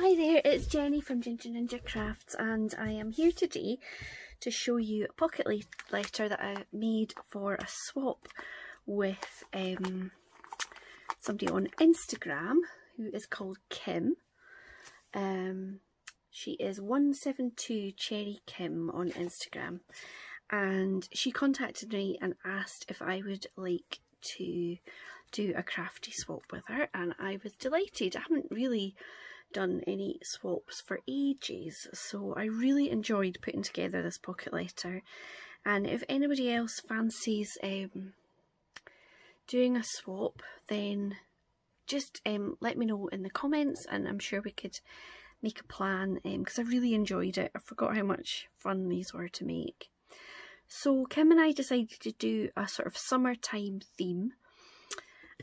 Hi there, it's Jenny from Ginger Ninja Crafts, and I am here today to show you a pocket letter that I made for a swap with somebody on Instagram who is called Kim. She is 172 Cherry Kim on Instagram, and she contacted me and asked if I would like to do a crafty swap with her, and I was delighted. I haven't really done any swaps for ages, so I really enjoyed putting together this pocket letter. And if anybody else fancies doing a swap, then just let me know in the comments, and I'm sure we could make a plan, because I really enjoyed it. I forgot how much fun these were to make. So Kim and I decided to do a sort of summertime theme,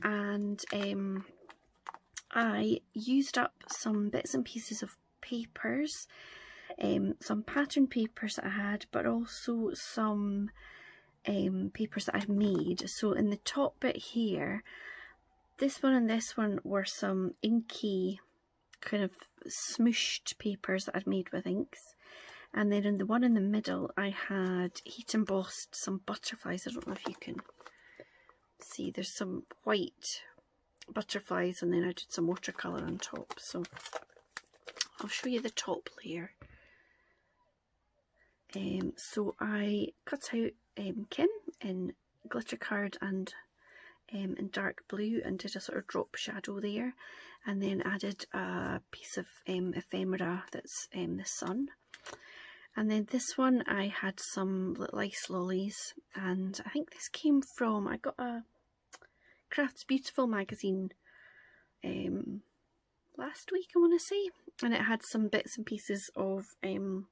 and I used up some bits and pieces of papers, some pattern papers that I had, but also some papers that I'd made. So in the top bit here, this one and this one were some inky kind of smooshed papers that I'd made with inks. And then in the one in the middle, I had heat embossed some butterflies. I don't know if you can see, there's some white butterflies, and then I did some watercolour on top. So I'll show you the top layer. So I cut out Kim in glitter card and in dark blue, and did a sort of drop shadow there, and then added a piece of ephemera that's the sun. And then this one I had some little ice lollies, and I think this came from, I got a Crafts Beautiful magazine last week, I want to say, and it had some bits and pieces of kind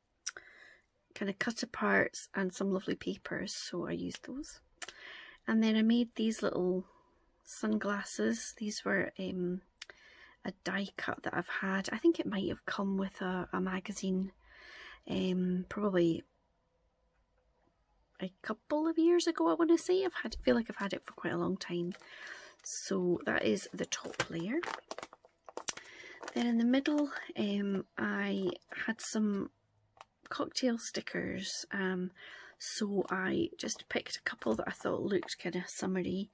of cut aparts and some lovely papers, so I used those. And then I made these little sunglasses. These were a die cut that I've had. I think it might have come with a magazine probably a couple of years ago, I want to say. I feel like I've had it for quite a long time. So that is the top layer. Then in the middle, I had some cocktail stickers. So I just picked a couple that I thought looked kind of summery.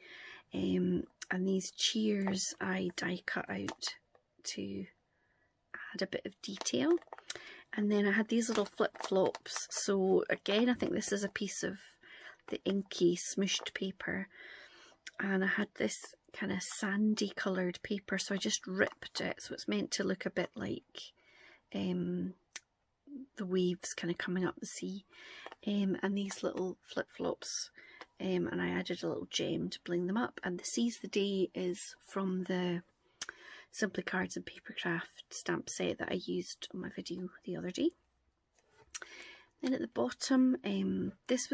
And these cheers I die cut out to add a bit of detail. And then I had these little flip-flops. So again, I think this is a piece of the inky smooshed paper. And I had this kind of sandy coloured paper, so I just ripped it. So it's meant to look a bit like the waves kind of coming up the sea. And these little flip-flops. And I added a little gem to bling them up. And the Seize the Day is from the Simply Cards and Papercraft stamp set that I used on my video the other day. Then at the bottom, this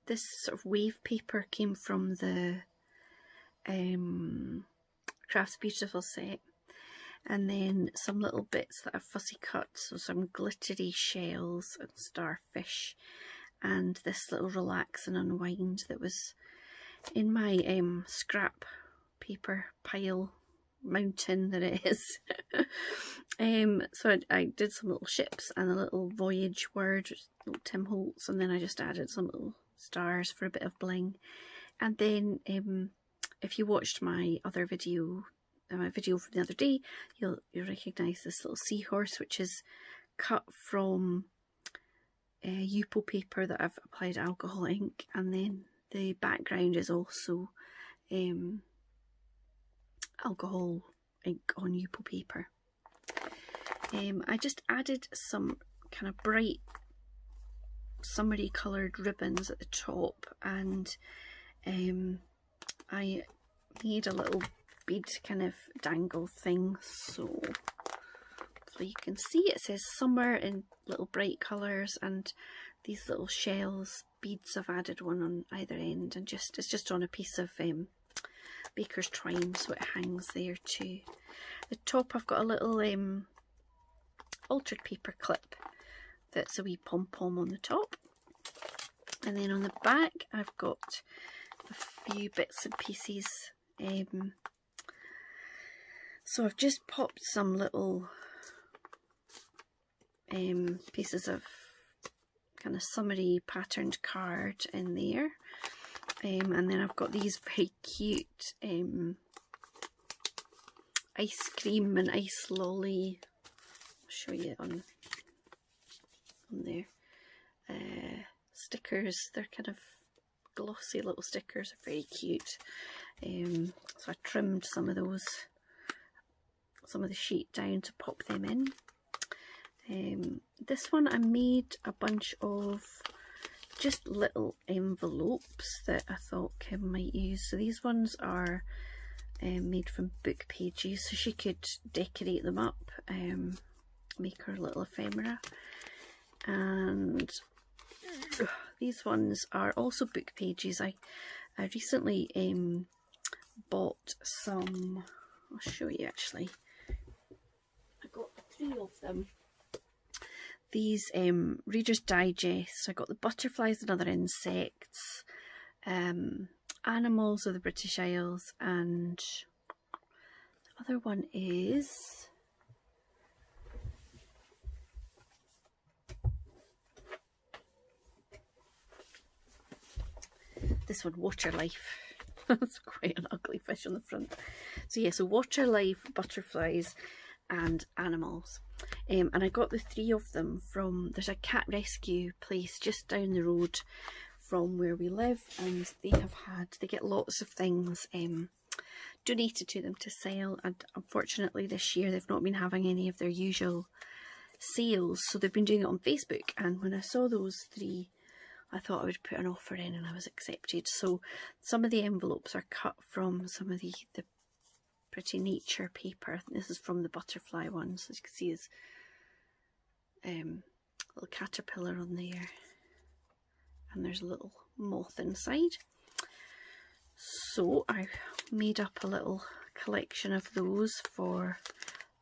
sort of wave paper came from the Crafts Beautiful set, and then some little bits that I've fussy cut, so some glittery shells and starfish, and this little relax and unwind that was in my scrap paper pile mountain that it is. So I did some little ships and a little voyage word, little Tim Holtz, and then I just added some little stars for a bit of bling. And then if you watched my other video, my video from the other day, you'll recognise this little seahorse, which is cut from Yupo paper that I've applied alcohol ink, and then the background is also alcohol ink on Yupo paper. I just added some kind of bright summery coloured ribbons at the top, and I made a little bead kind of dangle thing, so you can see it says summer in little bright colours, and these little shells, beads, I've added one on either end, and it's just on a piece of baker's twine, so it hangs there too. The top, I've got a little altered paper clip that's a wee pom-pom on the top, and then on the back I've got a few bits and pieces. So I've just popped some little pieces of kind of summery patterned card in there. And then I've got these very cute ice cream and ice lolly. I'll show you on there. Stickers, they're kind of glossy little stickers, are very cute. So I trimmed some of those, some of the sheet down to pop them in. This one I made a bunch of just little envelopes that I thought Kim might use. So these ones are made from book pages, so she could decorate them up, make her little ephemera. And these ones are also book pages. I recently bought some, I'll show you actually, I got 3 of them. These Reader's Digest. So I got the butterflies and other insects, animals of the British Isles, and the other one is this one, Water Life. That's quite an ugly fish on the front. So yeah, so Water Life, butterflies and animals. And I got the 3 of them from, there's a cat rescue place just down the road from where we live, and they get lots of things donated to them to sell, and unfortunately this year they've not been having any of their usual sales, so they've been doing it on Facebook. And when I saw those 3, I thought I would put an offer in, and I was accepted. So some of the envelopes are cut from some of the Pretty Nature paper. This is from the butterfly one, so as you can see there's little caterpillar on there, and there's a little moth inside. So I made up a little collection of those for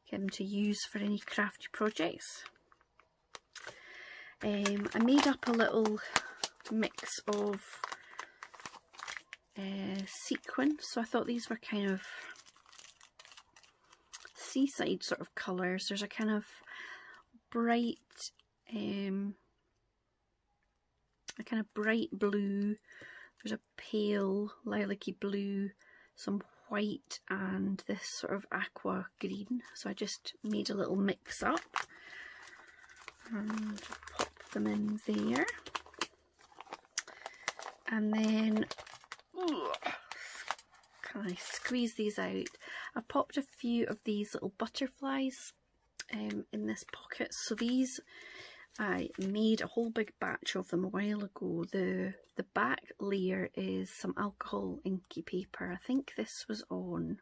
Kim to use for any crafty projects. I made up a little mix of sequin, so I thought these were kind of seaside sort of colours. There's a kind of bright blue, there's a pale lilac-y blue, some white, and this sort of aqua green. So I just made a little mix up and pop them in there. And then can I squeeze these out? I popped a few of these little butterflies in this pocket. So these, I made a whole big batch of them a while ago. The back layer is some alcohol inky paper. I think this was on,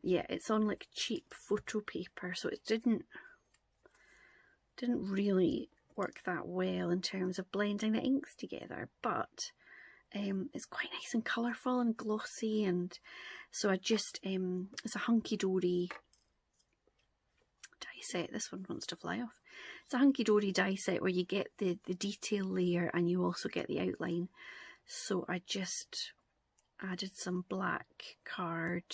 yeah, it's on like cheap photo paper, so it didn't really work that well in terms of blending the inks together, but it's quite nice and colourful and glossy. And so I just, it's a hunky-dory die set. This one wants to fly off. It's a hunky-dory die set where you get the detail layer and you also get the outline. So I just added some black card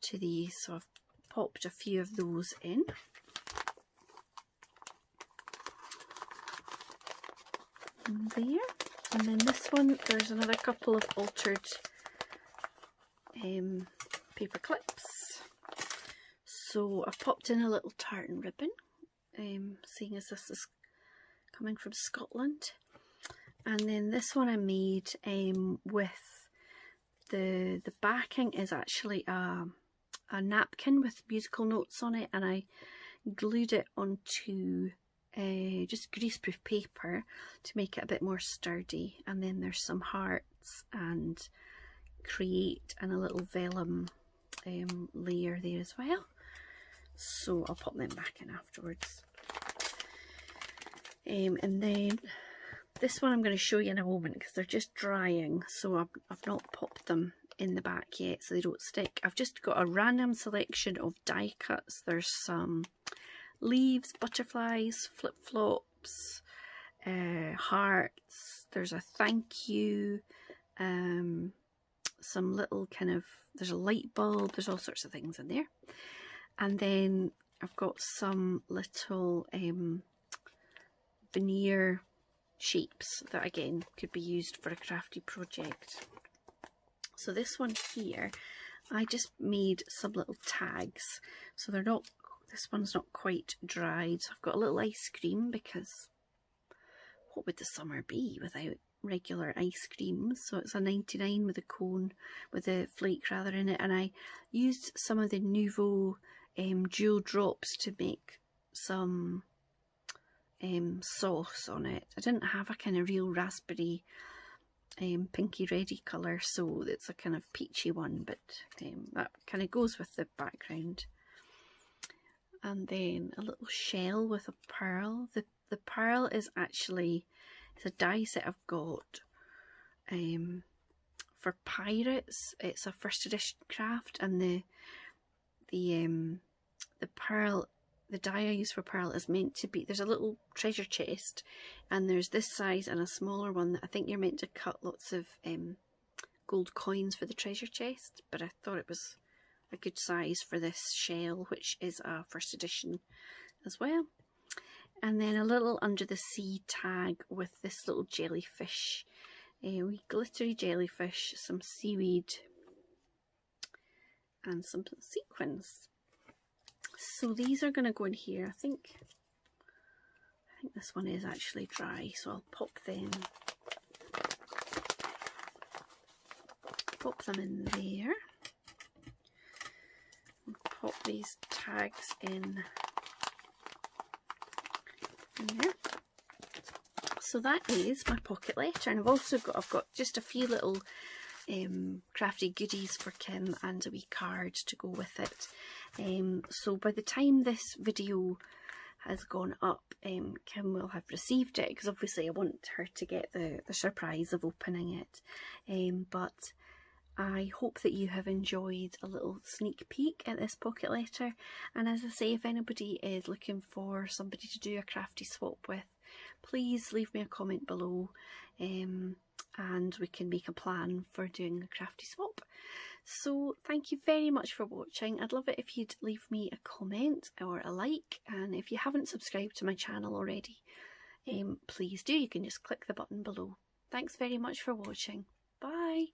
to these, so I've popped a few of those in. And there. And then this one, there's another couple of altered paper clips. So I've popped in a little tartan ribbon, seeing as this is coming from Scotland. And then this one I made with the backing is actually a napkin with musical notes on it, and I glued it onto just greaseproof paper to make it a bit more sturdy. And then there's some hearts and create and a little vellum layer there as well. So I'll pop them back in afterwards. And then this one I'm going to show you in a moment because they're just drying, so I've not popped them in the back yet so they don't stick. I've just got a random selection of die cuts. There's some leaves, butterflies, flip-flops, hearts, there's a thank you, some little kind of, there's a light bulb, there's all sorts of things in there. And then I've got some little veneer shapes that again could be used for a crafty project. So this one here, I just made some little tags, so they're not, this one's not quite dried. So I've got a little ice cream, because what would the summer be without regular ice cream? So it's a 99 with a cone, with a flake rather in it, and I used some of the Nouveau jewel drops to make some sauce on it. I didn't have a kind of real raspberry pinky reddy colour, so it's a kind of peachy one, but that kind of goes with the background. And then a little shell with a pearl. The pearl is actually, it's a die set I've got for pirates. It's a first edition craft, and the pearl, the die I use for pearl is meant to be, there's a little treasure chest, and there's this size and a smaller one that I think you're meant to cut lots of gold coins for the treasure chest, but I thought it was a good size for this shell, which is a first edition as well. And then a little under the sea tag with this little jellyfish, a wee glittery jellyfish, some seaweed and some sequins. So these are going to go in here. I think this one is actually dry, so I'll pop them in there. And pop these tags in there. So that is my pocket letter, and I've got just a few little crafty goodies for Kim and a wee card to go with it. So by the time this video has gone up, Kim will have received it, because obviously I want her to get the surprise of opening it. But I hope that you have enjoyed a little sneak peek at this pocket letter, and as I say, if anybody is looking for somebody to do a crafty swap with, please leave me a comment below, and we can make a plan for doing a crafty swap. So thank you very much for watching. I'd love it if you'd leave me a comment or a like, and if you haven't subscribed to my channel already, please do. You can just click the button below. Thanks very much for watching. Bye.